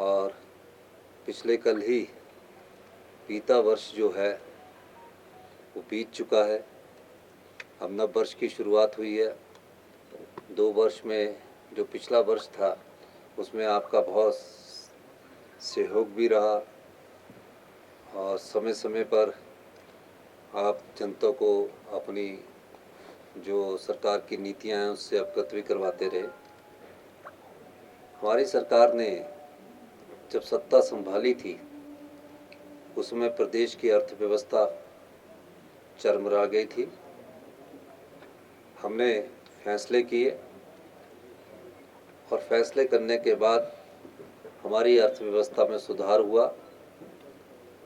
और पिछले कल ही बीता वर्ष जो है वो बीत चुका है। अब नव वर्ष की शुरुआत हुई है। 2 वर्ष में जो पिछला वर्ष था उसमें आपका बहुत सहयोग भी रहा और समय समय पर आप जनता को अपनी जो सरकार की नीतियां हैं उससे अवगत भी करवाते रहे। हमारी सरकार ने जब सत्ता संभाली थी उस समय प्रदेश की अर्थव्यवस्था चरमरा गई थी। हमने फैसले किए और फैसले करने के बाद हमारी अर्थव्यवस्था में सुधार हुआ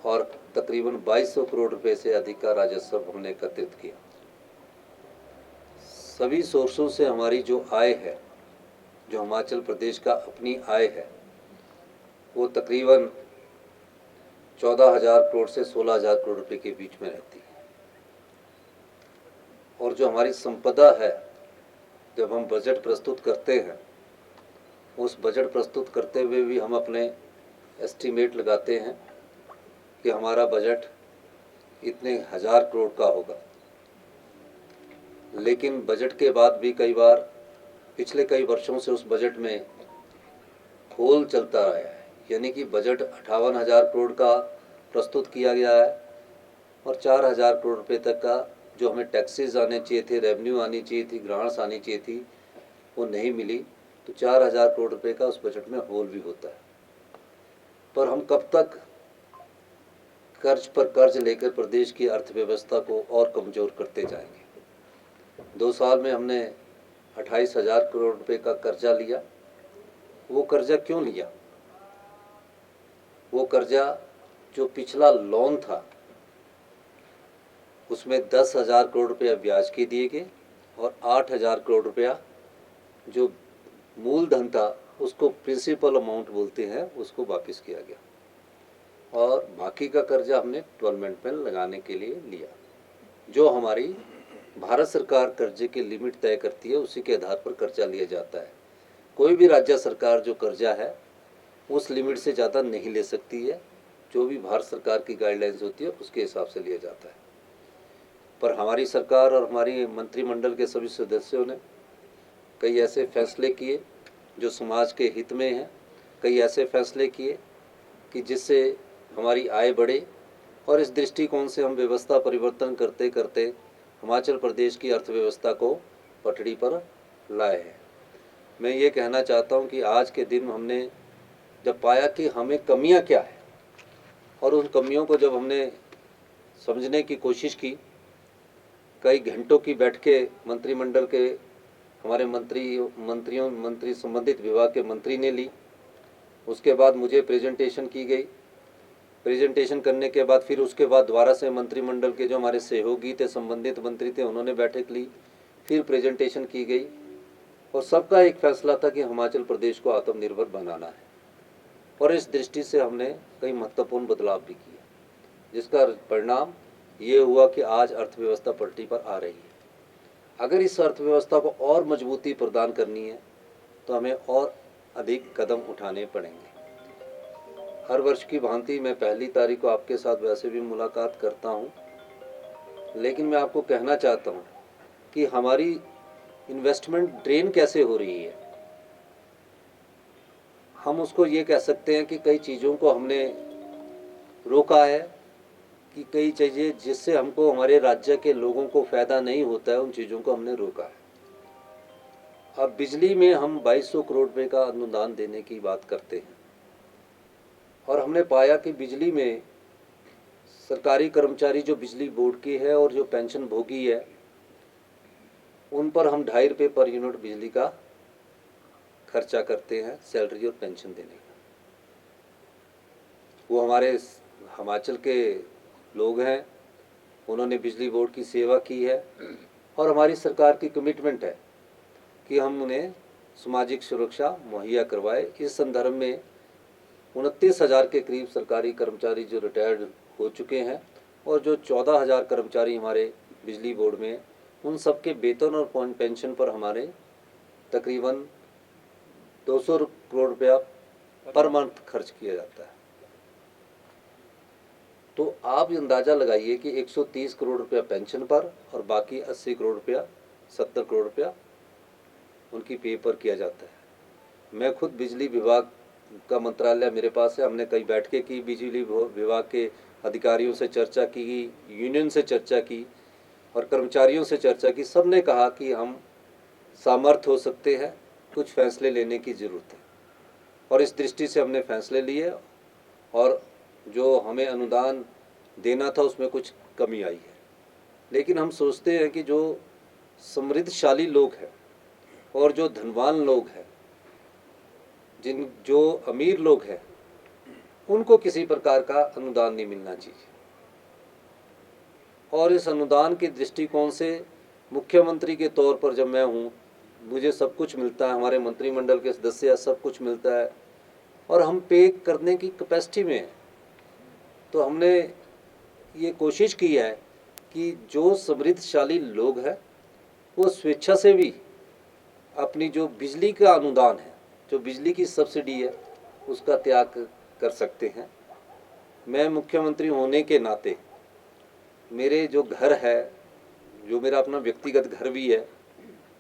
और तकरीबन 2200 करोड़ रुपए से अधिक का राजस्व हमने एकत्रित किया। सभी सोर्सों से हमारी जो आय है, जो हिमाचल प्रदेश का अपनी आय है, वो तकरीबन 14,000 करोड़ से 16,000 करोड़ रुपए के बीच में रहती है। और जो हमारी संपदा है, जब हम बजट प्रस्तुत करते हैं, उस बजट प्रस्तुत करते हुए भी हम अपने एस्टीमेट लगाते हैं कि हमारा बजट इतने 1,000 करोड़ का होगा। लेकिन बजट के बाद भी कई बार पिछले कई वर्षों से उस बजट में होल चलता रहा है, यानी कि बजट 58,000 करोड़ का प्रस्तुत किया गया है और 4,000 करोड़ रुपए तक का जो हमें टैक्सेस आने चाहिए थे, रेवेन्यू आनी चाहिए थी, ग्रांट्स आनी चाहिए थी, वो नहीं मिली। तो 4,000 करोड़ रुपए का उस बजट में होल भी होता है। पर हम कब तक कर्ज पर कर्ज लेकर प्रदेश की अर्थव्यवस्था को और कमज़ोर करते जाएंगे? 2 साल में हमने 28,000 करोड़ रुपए का कर्जा लिया। वो कर्जा क्यों लिया? वो कर्जा जो पिछला लोन था उसमें 10,000 करोड़ रुपया ब्याज के दिए गए और 8,000 करोड़ रुपया जो मूलधन था उसको प्रिंसिपल अमाउंट बोलते हैं, उसको वापस किया गया और बाकी का कर्जा हमने इन्स्टॉलमेंट में लगाने के लिए लिया। जो हमारी भारत सरकार कर्जे की लिमिट तय करती है उसी के आधार पर कर्जा लिया जाता है। कोई भी राज्य सरकार जो कर्जा है उस लिमिट से ज़्यादा नहीं ले सकती है। जो भी भारत सरकार की गाइडलाइंस होती है उसके हिसाब से लिया जाता है। पर हमारी सरकार और हमारी मंत्रिमंडल के सभी सदस्यों ने कई ऐसे फैसले किए जो समाज के हित में हैं, कई ऐसे फैसले किए कि जिससे हमारी आय बढ़े और इस दृष्टिकोण से हम व्यवस्था परिवर्तन करते करते हिमाचल प्रदेश की अर्थव्यवस्था को पटड़ी पर लाए हैं। मैं ये कहना चाहता हूँ कि आज के दिन हमने जब पाया कि हमें कमियाँ क्या है और उन कमियों को जब हमने समझने की कोशिश की, कई घंटों की बैठकें मंत्रिमंडल के हमारे मंत्री संबंधित विभाग के मंत्री ने ली। उसके बाद मुझे प्रेजेंटेशन की गई। प्रेजेंटेशन करने के बाद फिर उसके बाद दोबारा से मंत्रिमंडल के जो हमारे सहयोगी थे, संबंधित मंत्री थे, उन्होंने बैठक ली, फिर प्रेजेंटेशन की गई और सबका एक फैसला था कि हिमाचल प्रदेश को आत्मनिर्भर बनाना है। और इस दृष्टि से हमने कई महत्वपूर्ण बदलाव भी किए, जिसका परिणाम ये हुआ कि आज अर्थव्यवस्था पटरी पर आ रही है। अगर इस अर्थव्यवस्था को और मजबूती प्रदान करनी है तो हमें और अधिक कदम उठाने पड़ेंगे। हर वर्ष की भांति मैं 1 तारीख को आपके साथ वैसे भी मुलाकात करता हूँ, लेकिन मैं आपको कहना चाहता हूँ कि हमारी इन्वेस्टमेंट ड्रेन कैसे हो रही है। हम उसको ये कह सकते हैं कि कई चीज़ों को हमने रोका है, कि कई चीज़ें जिससे हमको हमारे राज्य के लोगों को फ़ायदा नहीं होता है, उन चीज़ों को हमने रोका है। अब बिजली में हम 2200 करोड़ रुपए का अनुदान देने की बात करते हैं और हमने पाया कि बिजली में सरकारी कर्मचारी जो बिजली बोर्ड की है और जो पेंशन भोगी है, उन पर हम 2.5 रुपये पर यूनिट बिजली का खर्चा करते हैं सैलरी और पेंशन देने का। वो हमारे हिमाचल के लोग हैं, उन्होंने बिजली बोर्ड की सेवा की है और हमारी सरकार की कमिटमेंट है कि हम उन्हें सामाजिक सुरक्षा मुहैया करवाए। इस संदर्भ में 29,000 के करीब सरकारी कर्मचारी जो रिटायर्ड हो चुके हैं और जो 14,000 कर्मचारी हमारे बिजली बोर्ड में, उन सब के वेतन और पेंशन पर हमारे तकरीबन 200 करोड़ रुपया पर मंथ खर्च किया जाता है। तो आप अंदाज़ा लगाइए कि 130 करोड़ रुपया पेंशन पर और बाकी 80 करोड़ रुपया 70 करोड़ रुपया उनकी पे पर किया जाता है। मैं खुद बिजली विभाग का मंत्रालय मेरे पास है, हमने कई बैठकें की, बिजली विभाग के अधिकारियों से चर्चा की, यूनियन से चर्चा की और कर्मचारियों से चर्चा की। सब ने कहा कि हम सामर्थ्य हो सकते हैं, कुछ फैसले लेने की ज़रूरत है और इस दृष्टि से हमने फैसले लिए और जो हमें अनुदान देना था उसमें कुछ कमी आई है। लेकिन हम सोचते हैं कि जो समृद्धशाली लोग हैं और जो धनवान लोग हैं, जो अमीर लोग हैं, उनको किसी प्रकार का अनुदान नहीं मिलना चाहिए। और इस अनुदान के दृष्टिकोण से मुख्यमंत्री के तौर पर जब मैं हूँ, मुझे सब कुछ मिलता है, हमारे मंत्रिमंडल के सदस्य सब कुछ मिलता है और हम पे करने की कैपेसिटी में हैं। तो हमने ये कोशिश की है कि जो समृद्धशाली लोग हैं वो स्वेच्छा से भी अपनी जो बिजली का अनुदान है, जो बिजली की सब्सिडी है, उसका त्याग कर सकते हैं। मैं मुख्यमंत्री होने के नाते मेरे जो घर है, जो मेरा अपना व्यक्तिगत घर भी है,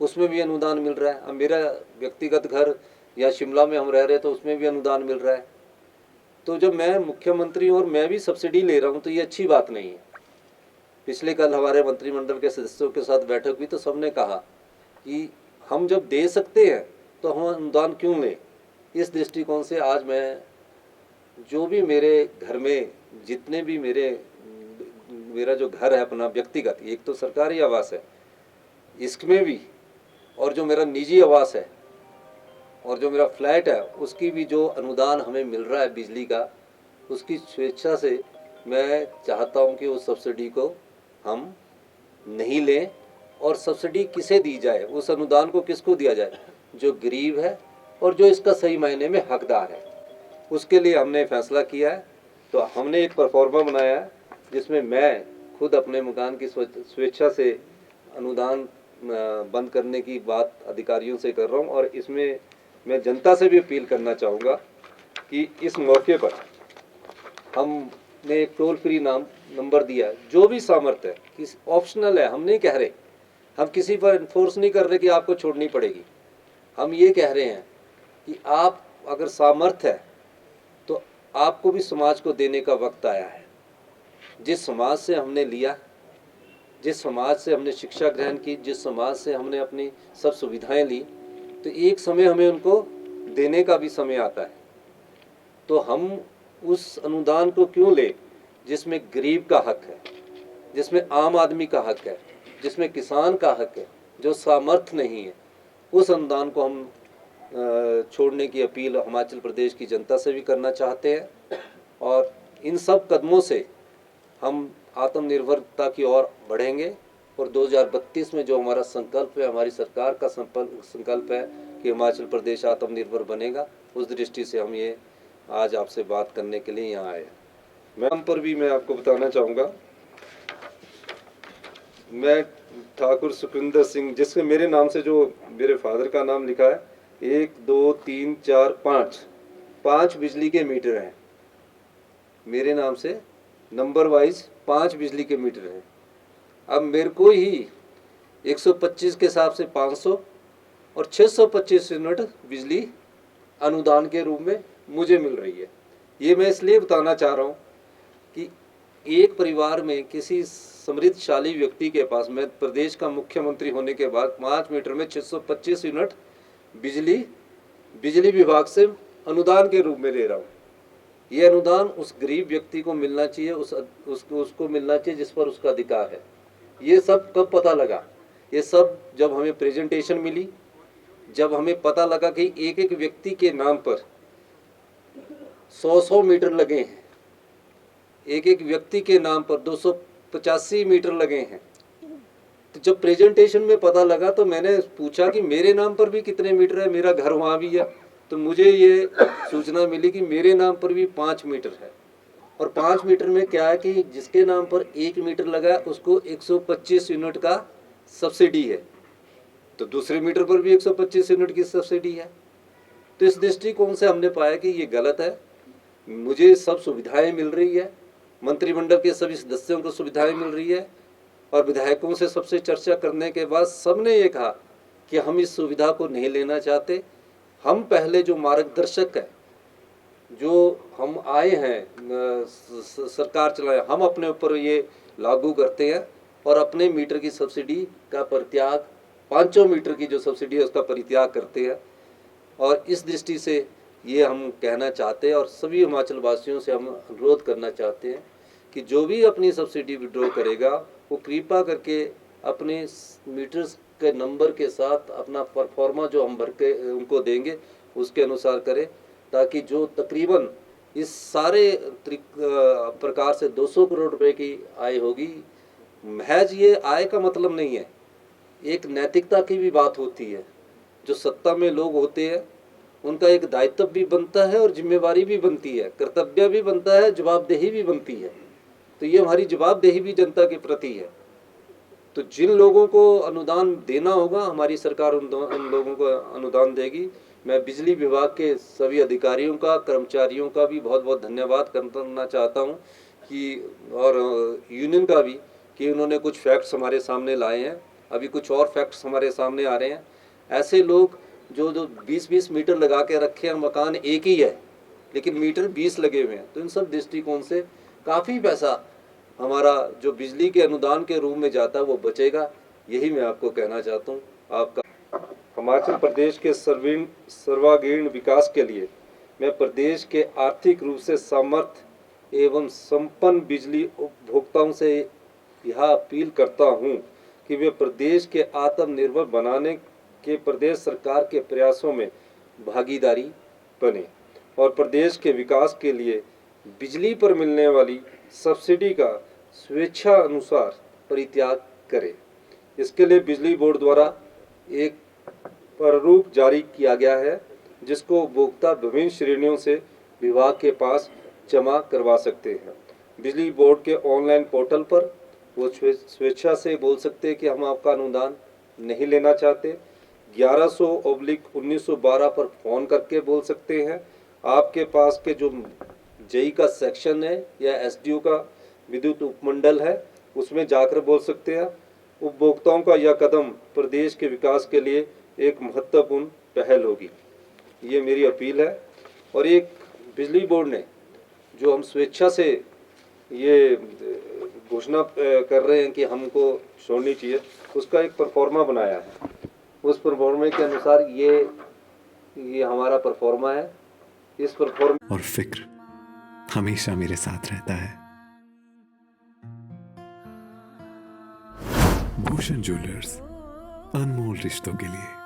उसमें भी अनुदान मिल रहा है। अब मेरा व्यक्तिगत घर या शिमला में हम रह रहे तो उसमें भी अनुदान मिल रहा है। तो जब मैं मुख्यमंत्री और मैं भी सब्सिडी ले रहा हूँ तो ये अच्छी बात नहीं है। पिछले कल हमारे मंत्रिमंडल के सदस्यों के साथ बैठक हुई तो सबने कहा कि हम जब दे सकते हैं तो हम अनुदान क्यों लें। इस दृष्टिकोण से आज मैं जो भी मेरे घर में जितने भी मेरा जो घर है अपना व्यक्तिगत, एक तो सरकारी आवास है, इसमें भी और जो मेरा निजी आवास है और जो मेरा फ्लैट है उसकी भी जो अनुदान हमें मिल रहा है बिजली का, उसकी स्वेच्छा से मैं चाहता हूं कि उस सब्सिडी को हम नहीं लें और सब्सिडी किसे दी जाए, उस अनुदान को किसको दिया जाए, जो गरीब है और जो इसका सही मायने में हकदार है। उसके लिए हमने फैसला किया है। तो हमने एक परफॉर्मा बनाया है जिसमें मैं खुद अपने मकान की स्वेच्छा से अनुदान बंद करने की बात अधिकारियों से कर रहा हूं और इसमें मैं जनता से भी अपील करना चाहूँगा कि इस मौके पर हमने एक टोल फ्री नंबर दिया है। जो भी सामर्थ्य है, किस ऑप्शनल है, हम नहीं कह रहे, हम किसी पर इन्फोर्स नहीं कर रहे कि आपको छोड़नी पड़ेगी। हम ये कह रहे हैं कि आप अगर सामर्थ्य है तो आपको भी समाज को देने का वक्त आया है। जिस समाज से हमने लिया, जिस समाज से हमने शिक्षा ग्रहण की, जिस समाज से हमने अपनी सब सुविधाएं ली, तो एक समय हमें उनको देने का भी समय आता है। तो हम उस अनुदान को क्यों लें जिसमें गरीब का हक है, जिसमें आम आदमी का हक है, जिसमें किसान का हक है, जो सामर्थ्य नहीं है, उस अनुदान को हम छोड़ने की अपील हिमाचल प्रदेश की जनता से भी करना चाहते हैं। और इन सब कदमों से हम आत्मनिर्भरता की ओर बढ़ेंगे और 2032 में जो हमारा संकल्प है, हमारी सरकार का संकल्प है कि हिमाचल प्रदेश आत्मनिर्भर बनेगा, उस दृष्टि से हम ये आज आपसे बात करने के लिए यहाँ आए। मैम पर भी मैं आपको बताना चाहूँगा, मैं ठाकुर सुखविंदर सिंह, जिसके मेरे नाम से जो मेरे फादर का नाम लिखा है, 1 2 3 4 5 बिजली के मीटर हैं मेरे नाम से, नंबर वाइज 5 बिजली के मीटर हैं। अब मेरे को ही 125 के हिसाब से 500 और 625 यूनिट बिजली अनुदान के रूप में मुझे मिल रही है। ये मैं इसलिए बताना चाह रहा हूँ कि एक परिवार में किसी समृद्धशाली व्यक्ति के पास, मैं प्रदेश का मुख्यमंत्री होने के बाद 5 मीटर में 625 यूनिट बिजली विभाग से अनुदान के रूप में ले रहा हूँ। ये अनुदान उस गरीब व्यक्ति को मिलना चाहिए, उसको मिलना चाहिए जिस पर उसका अधिकार है। ये सब कब पता लगा? ये सब जब हमें प्रेजेंटेशन मिली, जब हमें पता लगा कि एक एक व्यक्ति के नाम पर 100 मीटर लगे हैं, एक एक व्यक्ति के नाम पर 285 मीटर लगे हैं। तो जब प्रेजेंटेशन में पता लगा तो मैंने पूछा कि मेरे नाम पर भी कितने मीटर है, मेरा घर वहाँ भी है। तो मुझे ये सूचना मिली कि मेरे नाम पर भी 5 मीटर है। और 5 मीटर में क्या है कि जिसके नाम पर 1 मीटर लगा है उसको 125 यूनिट का सब्सिडी है, तो दूसरे मीटर पर भी 125 यूनिट की सब्सिडी है। तो इस दृष्टिकोण से हमने पाया कि ये गलत है। मुझे सब सुविधाएं मिल रही है, मंत्रिमंडल के सभी सदस्यों को सुविधाएं मिल रही है, और विधायकों से सबसे चर्चा करने के बाद सबने ये कहा कि हम इस सुविधा को नहीं लेना चाहते। हम पहले जो मार्गदर्शक है, जो हम आए हैं सरकार चलाए, हम अपने ऊपर ये लागू करते हैं और अपने मीटर की सब्सिडी का परित्याग, 500 मीटर की जो सब्सिडी है उसका परित्याग करते हैं। और इस दृष्टि से ये हम कहना चाहते हैं और सभी हिमाचल वासियों से हम अनुरोध करना चाहते हैं कि जो भी अपनी सब्सिडी विड्रॉ करेगा वो कृपा करके अपने मीटर्स के नंबर के साथ अपना परफॉर्मा जो हम भर के उनको देंगे उसके अनुसार करें, ताकि जो तकरीबन इस सारे प्रकार से 200 करोड़ रुपए की आय होगी। महज ये आय का मतलब नहीं है, एक नैतिकता की भी बात होती है। जो सत्ता में लोग होते हैं उनका एक दायित्व भी बनता है और जिम्मेवारी भी बनती है, कर्तव्य भी बनता है, जवाबदेही भी बनती है। तो ये हमारी जवाबदेही भी जनता के प्रति है। तो जिन लोगों को अनुदान देना होगा, हमारी सरकार उन लोगों को अनुदान देगी। मैं बिजली विभाग के सभी अधिकारियों का, कर्मचारियों का भी बहुत बहुत धन्यवाद करना चाहता हूँ कि, और यूनियन का भी, कि उन्होंने कुछ फैक्ट्स हमारे सामने लाए हैं। अभी कुछ और फैक्ट्स हमारे सामने आ रहे हैं। ऐसे लोग जो 20-20 मीटर लगा के रखे हैं, मकान एक ही है लेकिन मीटर 20 लगे हुए हैं। तो इन सब दृष्टिकोण से काफ़ी पैसा हमारा जो बिजली के अनुदान के रूप में जाता है वो बचेगा। यही मैं आपको कहना चाहता हूँ। आपका हिमाचल प्रदेश के सर्वांगीण विकास के लिए मैं प्रदेश के आर्थिक रूप से समर्थ एवं संपन्न बिजली उपभोक्ताओं से यह अपील करता हूँ कि वे प्रदेश के आत्मनिर्भर बनाने के प्रदेश सरकार के प्रयासों में भागीदारी बने और प्रदेश के विकास के लिए बिजली पर मिलने वाली सब्सिडी का स्वेच्छा अनुसार परित्याग करें। इसके लिए बिजली बोर्ड द्वारा एक प्रारूप जारी किया गया है, जिसको उपभोक्ता विभिन्न श्रेणियों से विभाग के पास जमा करवा सकते हैं। बिजली बोर्ड के ऑनलाइन पोर्टल पर वो स्वेच्छा से बोल सकते हैं कि हम आपका अनुदान नहीं लेना चाहते। 1100/1912 पर फ़ोन करके बोल सकते हैं। आपके पास के जो जेई का सेक्शन है या एसडीओ का विद्युत उपमंडल है उसमें जाकर बोल सकते हैं। उपभोक्ताओं का यह कदम प्रदेश के विकास के लिए एक महत्वपूर्ण पहल होगी, ये मेरी अपील है। और एक बिजली बोर्ड ने जो हम स्वेच्छा से ये घोषणा कर रहे हैं कि हमको छोड़नी चाहिए, उसका एक परफॉर्मा बनाया है। उस परफॉर्मे के अनुसार ये हमारा परफॉर्मा है। इस परफॉर्मा और फिक्र हमेशा मेरे साथ रहता है। भूषण ज्वेलर्स, अनमोल रिश्तों के लिए।